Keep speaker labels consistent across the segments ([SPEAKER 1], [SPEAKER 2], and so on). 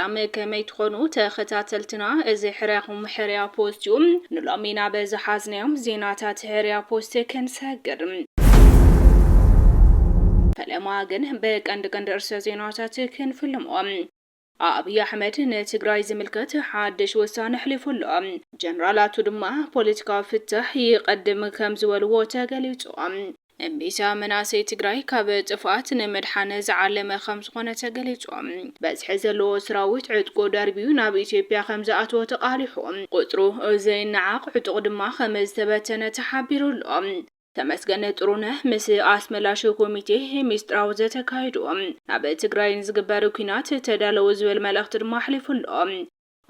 [SPEAKER 1] ሰላም ከመይ ትኾኑ ተኸታተልትና እዚ ሕርያኹም ሕርያ ፖስቲዩም ንሎሚና በዝሓዝናዮም ዜናታት ሕርያ ፖስት ከንሰግር ፈለማ ግን በቀንድ ርዕሰ ዜናታት ክንፍልሞም አብይ አሕመድ ንትግራይ ዝምልከት ሓድሽ ውሳነ ሕሊፉሎ ጀነራላቱ ድማ ፖለቲካዊ ፍትሕ ይቀድም ከም ዝበልዎ ተገሊጾም እምቢሳ መናሰይ ትግራይ ካብ ጥፋት ንመድሓነ ዝዓለመ ከም ዝኾነ ተገሊጾም በዝሒ ዘለዎ ሰራዊት ዕጥቁ ደርቢዩ ናብ ኢትዮጵያ ከም ዝኣተወ ተቃሊሑ ቁጥሩ ዘይነዓቅ ዕጡቅ ድማ ከም ዝተበተነ ተሓቢሩሎ ተመስገነ ጥሩነህ ምስ አስመላሽ ኮሚቴ ሚስጥራው ዘተካይዶም ናብ ትግራይ ዝግበር ኩናት ተዳለው ዝብል መልእክቲ ድማ ሕሊፉሎ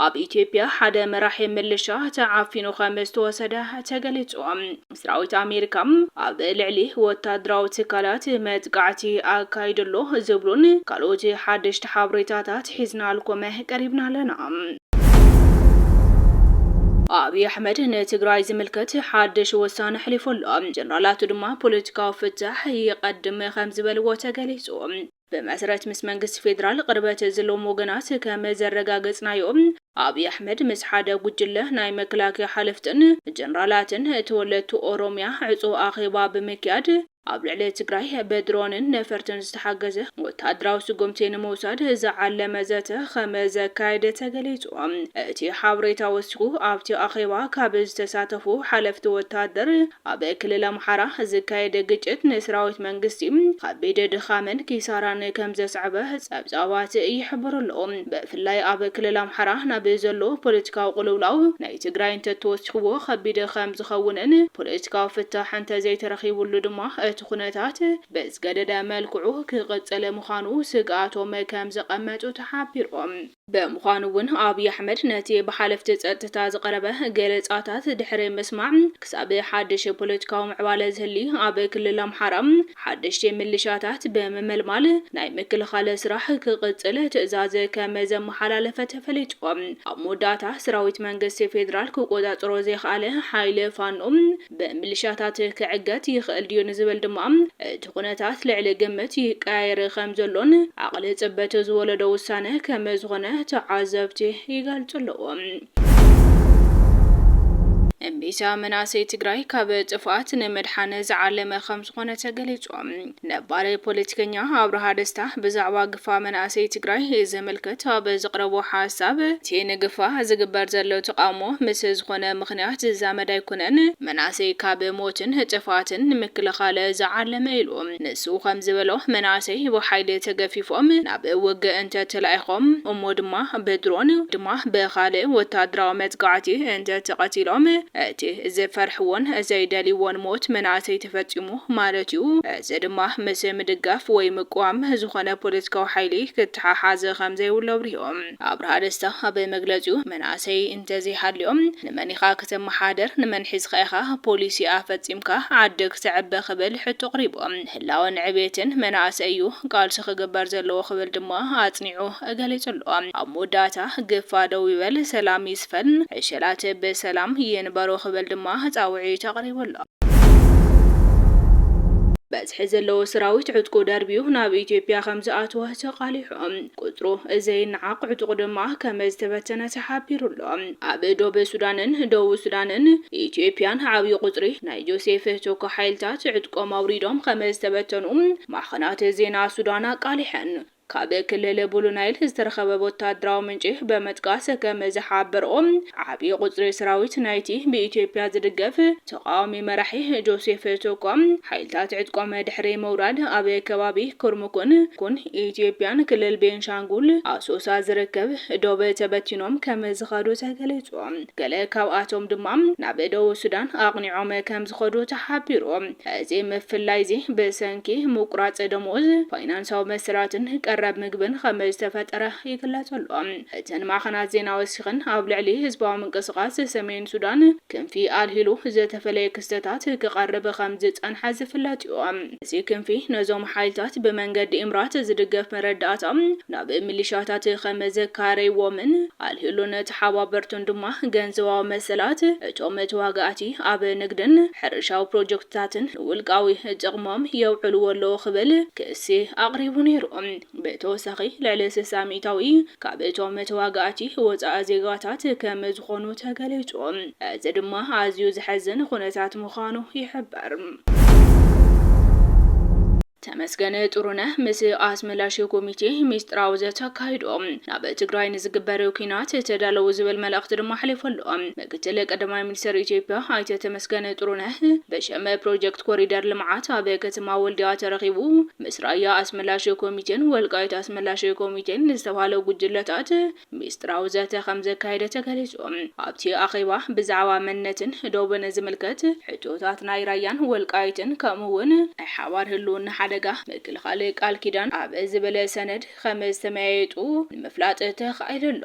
[SPEAKER 1] ኣብ ኢትዮጵያ ሓደ መራሒ ምልሻ ተዓፊኑ ከም ዝተወሰደ ተገሊጾም ሰራዊት አሜሪካ ኣብ ልዕሊ ወታደራዊ ትካላት መጥቃዕቲ ኣካይድሎ ዝብሉን ካልኦት ሓድሽ ሓበሬታታት ሒዝናልኩም ቀሪብና ኣለና አብይ አሕመድ ንትግራይ ዝምልከት ሓድሽ ውሳነ ሕሊፉሎ ጀነራላቱ ድማ ፖለቲካዊ ፍትሕ ይቀድም ከም ዝበልዎ ተገሊጹ በመሰረት ምስ መንግስት ፌደራል ቅርበት ዘለዎም ወገናት ከም ዘረጋገጽናዮም አብይ አሕመድ ምስ ሓደ ጉጅለ ናይ መከላከያ ሓለፍትን ጀነራላትን ተወለቱ ኦሮሚያ ዕፁ አኺባ ብምክያድ ኣብ ልዕሊ ትግራይ በድሮንን ነፈርትን ዝተሓገዘ ወታደራዊ ስጉምቲ ንምውሳድ ዝዓለመ ዘተ ከም ዘካየደ ተገሊጹ እቲ ሓበሬታ ወሲኹ ኣብቲ ኣኼባ ካብ ዝተሳተፉ ሓለፍቲ ወታደር ኣብ ክልል ኣምሓራ ዝካየደ ግጭት ንሰራዊት መንግስቲ ከቢድ ድኻምን ኪሳራን ከም ዘስዕበ ጸብጻባት ይሕብሩሎ ብፍላይ ኣብ ክልል ኣምሓራ ናብ ዘሎ ፖለቲካዊ ቁልውላው ናይ ትግራይ እንተተወሲኽዎ ከቢድ ከም ዝኸውንን ፖለቲካዊ ፍትሕ እንተዘይተረኺቡሉ ድማ ኩነታት በዝገደደ መልክዑ ክቅጽል ምዃኑ ስጋቶም ከም ዘቀመጡ ተሓቢሮም በምዃኑ እውን አብይ አሕመድ ነቲ በሓለፍቲ ጸጥታ ዝቀረበ ገለጻታት ድሕሪ ምስማዕ ክሳብ ሓድሽ ፖለቲካዊ ምዕባለ ዝህሊ ኣብ ክልል ኣምሓራ ሓድሽ ምልሻታት በመመልማል ናይ ምክልኻል ስራሕ ክቅጽል ትዕዛዝ ከም ዘመሓላለፈ ተፈሊጦም ኣብ መወዳእታ ሰራዊት መንግስቲ ፌደራል ክቆጻጽሮ ዘይከኣለ ሓይሊ ፋኖ በምልሻታት ክዕገት ይኽእል ድዩ ንዝብል ድማ እቲ ኩነታት ልዕሊ ግምት ይቀያየር ከም ዘሎን ዓቕሊ ጽበት ዝወለዶ ውሳነ ከም ዝኾነ ተዓዘብቲ ይገልጹለዎ እምቢሳ መናሰይ ትግራይ ካብ ጥፋት ንመድሓነ ዝዓለመ ከም ዝኾነ ተገሊጾም ነባሪ ፖለቲከኛ ኣብርሃ ደስታ ብዛዕባ ግፋ መናሰይ ትግራይ ዘመልከት ኣብ ዘቕረቦ ሓሳብ እቲ ንግፋ ዝግበር ዘሎ ተቃውሞ ምስ ዝኾነ ምኽንያት ዝዛመድ ኣይኮነን መናሰይ ካብ ሞትን ጥፋትን ንምክልኻል ዝዓለመ ኢሉ ንሱ ከም ዝበሎ መናሰይ ብሓይሊ ተገፊፎም ናብ ውግእ እንተተላኢኾም እሞ ድማ በድሮን ድማ ብኻልእ ወታደራዊ መጥቃዕቲ እንተተቐቲሎም እቲ ዝፈርሕዎን ዘይደልይዎን ሞት መናሰይ ተፈጺሙ ማለት እዩ እዚ ድማ ምስ ምድጋፍ ወይ ምቋም ዝኾነ ፖለቲካዊ ሓይሊ ክትሓሓዝ ከም ዘይብሉ ኣብርሂቦም ኣብርሃ ደስታ ኣብ መግለጺኡ መናሰይ እንተዘይሃልዮም ንመኒኻ ከተመሓደር ንመን ሒዝካ ኢኻ ፖሊሲ ኣፈጺምካ ዓዲ ክትዕበ ክብል ሕቶ ኣቕሪቦም ህላወን ዕቤትን መናሰይ እዩ ቃልሲ ክግበር ዘለዎ ክብል ድማ ኣጽኒዑ ገሊጹሎ ኣብ መወዳእታ ግፋ ደው ይበል ሰላም ይስፈን ዕሸላት ብሰላም ይንበሩ ክብል ድማ ጻውዒት ኣቕሪቡሎ በዝሒ ዘለዎ ሰራዊት ዕጥቁ ደርቢዩ ናብ ኢትዮጵያ ከም ዝኣተወ ተቃሊሑ ቁጥሩ ዘይነዓቅ ዕጡቅ ድማ ከም ዝተበተነ ተሓቢሩሎ ኣብ ደቡብ ሱዳንን ደቡብ ሱዳንን ኢትዮጵያን ዓብይ ቁጥሪ ናይ ጆሴፍ ቶኮ ሓይልታት ዕጥቆም ኣውሪዶም ከም ዝተበተኑ ማዕኸናት ዜና ሱዳን ኣቃሊሐን ካብ ክልል ብሉ ናይል ዝተረኸበ ወታደራዊ ምንጪ በመጥቃስ ከም ዝሓበሮም ዓብይ ቁጽሪ ሰራዊት ናይቲ ብኢትዮጵያ ዝድገፍ ተቃዋሚ መራሒ ጆሴፍ ቶኮም ሓይልታት ዕጥቆም ድሕሪ መውራድ ኣብ ከባቢ ኩርሙኩን ኢትዮጵያን ክልል ቤንሻንጉል ኣሶሳ ዝርከብ ዶብ ተበቲኖም ከም ዝኸዱ ተገሊጹ ገለ ካብኣቶም ድማ ናብ ደቡብ ሱዳን ኣቕኒዖም ከም ዝኸዱ ተሓቢሮም እዚ ምፍላይ እዚ ብሰንኪ ምቁራጽ ደሞዝ ፋይናንሳዊ መሰራትን ቀረብ ምግብን ከም ዝተፈጠረ ይግለጸሉ እተን ማዕኸናት ዜና ወሲኽን ኣብ ልዕሊ ህዝባዊ ምንቅስቓስ ሰሜን ሱዳን ክንፊ ኣልሂሉ ዝተፈለየ ክስተታት ክቐርብ ከም ዝጸንሐ ዝፍለጥ እዩ እዚ ክንፊ ነዞም ሓይልታት ብመንገዲ እምራት ዝድገፍ መረዳእታ ናብ ሚሊሻታት ከም ዘካረይዎምን ኣልሂሉን ተሓባበርቱን ድማ ገንዘባዊ መሰላት እቶም ተዋጋእቲ ኣብ ንግድን ሕርሻዊ ፕሮጀክትታትን ውልቃዊ ጥቕሞም የውዕልዎ ኣለዎ ክብል ክሲ ኣቕሪቡ ነይሩ بتوسخي لعل 600 كابتو متواقعتي وصا زيغاتات كم زخونو تغليصو እዚ ድማ ኣዝዩ ዝሕዝን ኩነታት ምዃኑ ይሕብር ተመስገነ ጥሩነህ ምስ ኣስመላሽ ኮሚቴ ሚስጥራዊ ዘተካሂዶም ናብ ትግራይ ንዝግበረው ኩናት ተዳለው ዝብል መልእኽቲ ድማ ሓሊፈሉ ምክትል ቀዳማይ ሚኒስትር ኢትዮጵያ ኣይተ ተመስገነ ጥሩነህ በሸመ ፕሮጀክት ኮሪደር ልምዓት ኣብ ከተማ ወልዲያ ተረኺቡ ምስ ራያ ኣስመላሽ ኮሚቴን ወልቃይት ኣስመላሽ ኮሚቴን ዝተባሃለው ጉጅለታት ሚስጥራዊ ዘተኸም ዘካይደ ተገሊጹ ኣብቲ ኣኼባ ብዛዕባ መንነትን ዶብነ ዝምልከት ሕቶታት ናይ ራያን ወልቃይትን ከምኡውን ናይ ሓባር ህልውና ደጋ ምክልኻል ቃል ኪዳን ኣብ ዝበለ ሰነድ خمس ተመያየጡ ንምፍላጥ ተኻይደሉ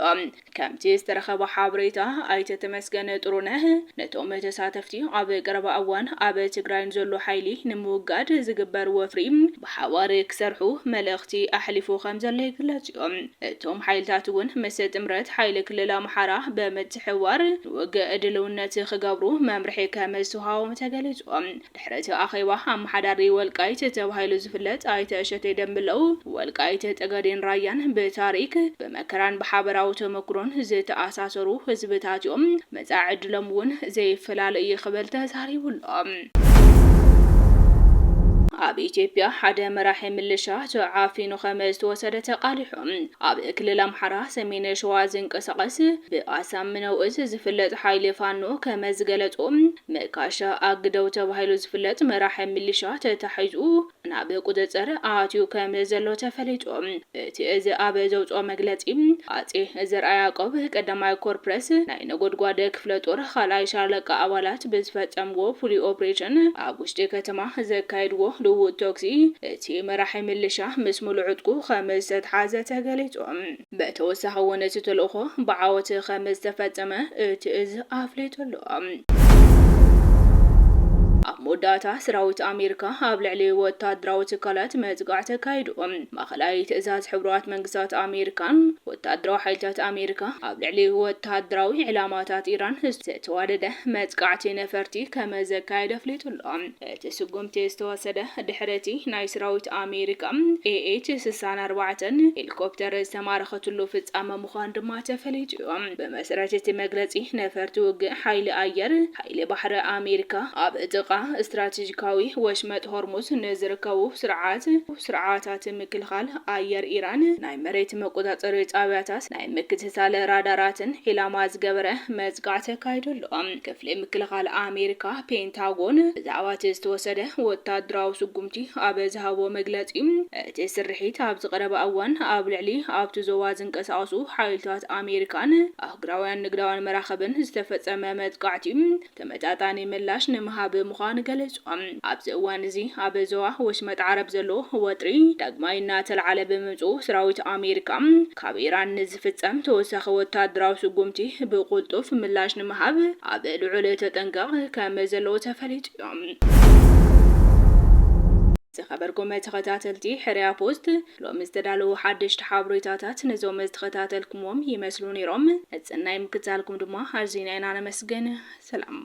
[SPEAKER 1] ከምቲ ዝተረኸበ ሓበሬታ ኣይተ ተመስገነ ጥሩነህ ነቶም ተሳተፍቲ ኣብ ቀረባ እዋን ኣብ ትግራይ ዘሎ ሓይሊ ንምውጋድ ዝግበር ወፍሪ ብሓባር ክሰርሑ መልእኽቲ ኣሕሊፉ ከም ዘሎ ይግለጽ እቶም ሓይልታት እውን ምስ ጥምረት ሓይሊ ክልል ኣምሓራ በመትሕዋር ወገእ ድልውነት ክገብሩ መምርሒ ከም ዝሃቦም ተገሊጹ ድሕረት ኣኼባ ኣመሓዳሪ ወልቃይት ተባሂሉ ዝፍለጥ ኣይተ እሸቴ ደምለው ወልቃይት ጠገዴን ራያን በታሪክ በመከራን በሓበራው ተመክሮን ዝተኣሳሰሩ ህዝብታት እዮም መጻዕ ዕድሎም እውን ዘይፈላልይ ክበል ተዛሪቡሎም ኣብ ኢትዮጵያ ሓደ መራሒ ምልሻ ተዓፊኑ ከመዝ ተወሰደ ተቃሊሖም ኣብ ክልል ኣምሓራ ሰሜን ሸዋ ዝንቀሳቐስ ብኣሳምነው እዝ ዝፍለጥ ሓይሊ ፋኖ ከመዝ ገለጾም መካሻ ኣግደው ተባሂሉ ዝፍለጥ መራሒ ምልሻ ተታሒዙ ናብ ቁጥጥር ኣትዩ ከመዝ ዘሎ ተፈሊጦም እቲ እዚ ኣብ ዘውፅኦ መግለጺ ኣጼ ዘርአ ያዕቆብ ቀዳማይ ኮርፕረስ ናይ ነጎድጓደ ክፍለ ጦር ካልኣይ ሻለቃ ኣባላት ብዝፈጸምዎ ፍሉይ ኦፕሬሽን ኣብ ውሽጢ ከተማ ዘካይድዎ ቶክሲ እቲ መራሒ ምልሻ ምስ ሙሉዕጥቁ ከመዝ ተተሓዘ ተገሊጾም በተወሳኺ እውን እቲ ተልእኾ ብዓወት ከመዝ ተፈጸመ እቲ እዚ ኣፍሊጡሎም ሞዳታ ሰራዊት ኣሜሪካ ኣብ ልዕሊ ወታደራዊ ትካላት መጽጋዕ ተካይዶም ማእኸላይ ትእዛዝ ሕብራት መንግስታት ኣሜሪካን ወታደራዊ ሓይልታት ኣሜሪካ ኣብ ልዕሊ ወታደራዊ ዕላማታት ኢራን ዝተዋደደ መጽጋዕቲ ነፈርቲ ከመዘካይደ ፍሊጡሎም እቲ ስጉምቲ ዝተወሰደ ድሕረቲ ናይ ሰራዊት ኣሜሪካ AH-64 ሄሊኮፕተር ዝተማረኸትሉ ፍጻመ ምዃን ድማ ተፈሊጡ በመሰረት እቲ መግለጺ ነፈርቲ ውግእ ሓይሊ ኣየር ሓይሊ ባሕሪ ኣሜሪካ ኣብ ጥቃ استراتيجيكاዊ ወሽመጥ ሆርሙዝ ንዝርከቡ ስርዓታት ምክልኻል ኣየር ኢራን ናይ መሬት መቆጣጠሪ ጣብያታት ናይ ምክትታል ራዳራትን ኢላማ ዝገበረ መጽጋዕ ተካይደሉ ክፍሊ ምክልኻል ኣሜሪካ ፔንታጎን ብዛዕባ ዝተወሰደ ወታደራዊ ስጉምቲ ኣብ ዝሃቦ መግለጺ እቲ ስርሒት ኣብ ዝቀረበ እዋን ኣብ ልዕሊ ኣብቲ ዞባ ዝንቀሳቐሱ ሓይልታት ኣሜሪካን ኣህግራውያን ንግዳውያን መራኸብን ዝተፈጸመ መጽጋዕቲ ተመጣጣኒ ምላሽ ንምሃብ ምዃን ገለጾም ኣብዚ እዋን እዚ ኣብ ዞባ ወሽመጥ ዓረብ ዘሎ ወጥሪ ዳግማይ እናተልዓለ ብምምጹ ሰራዊት ኣሜሪካ ካብ ኢራን ዝፍጸም ተወሳኺ ወታደራዊ ስጉምቲ ብቁልጡፍ ምላሽ ንምሃብ ኣብ ልዑል ተጠንቀቕ ከም ዘሎ ተፈሊጡ زخبركم تخاتلتي حريا بوست لو مستدالو حدش تحابريتاتات نزوم تخاتلكموم يمسلوني روم اتسناي مكتالكم دما هرزينينا نمسجن سلام